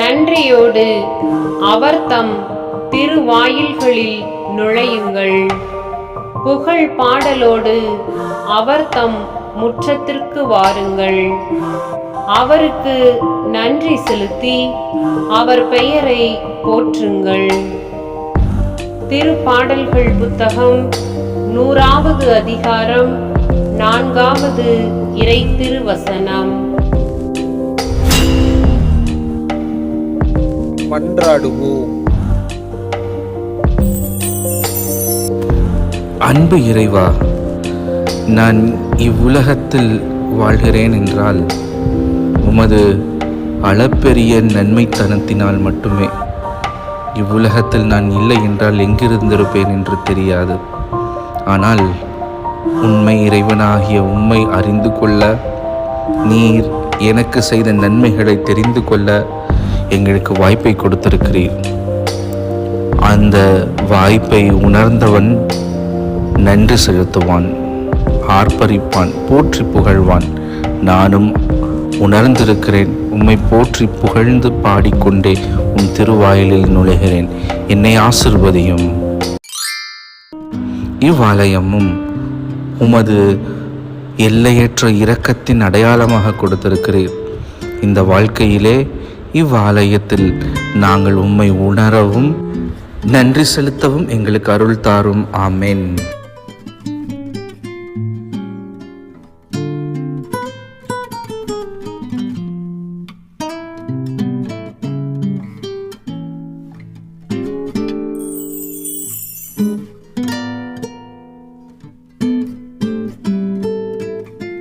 நன்றியோடு அவர் தம் திருவாயில்களில் நுழையுங்கள். புகழ் பாடலோடு அவர் தம் முற்றத்திற்கு வாருங்கள். அவருக்கு நன்றி செலுத்தி அவர் பெயரை போற்றுங்கள். திருப்பாடல்கள் புத்தகம் 100வது அதிகாரம் 4வது இறை திருவசனம். மன்றாடுவோம். அன்பு இறைவா, நான் இவ்வுலகத்தில் வாழ்கிறேன் என்றால் உமது அளப்பெரிய நன்மைத்தனத்தினால் மட்டுமே. இவ்வுலகத்தில் நான் இல்லை என்றால் எங்கிருந்திருப்பேன் என்று தெரியாது. ஆனால் உண்மை இறைவனாகிய உம்மை அறிந்து கொள்ள, நீர் எனக்கு செய்த நன்மைகளை தெரிந்து கொள்ள எங்களுக்கு வாய்ப்பை கொடுத்திருக்கிறீர். அந்த வாய்ப்பை உணர்ந்தவன் நன்றி செலுத்துவான், ஆர்ப்பரிப்பான், போற்றி புகழ்வான். நானும் உணர்ந்திருக்கிறேன். உம்மை போற்றி புகழ்ந்து பாடிக்கொண்டே உம் திருவாயிலில் நுழைகிறேன். என்னை ஆசிர்வதியும். இவ்வாலயமும் உமது எல்லையற்ற இரக்கத்தின் அடையாளமாக கொடுத்திருக்கிறீர். இந்த வாழ்க்கையிலே இவ்வாலயத்தில் நாங்கள் உம்மை உணரவும் நன்றி செலுத்தவும் எங்களுக்கு அருள் தாரும். ஆமென்.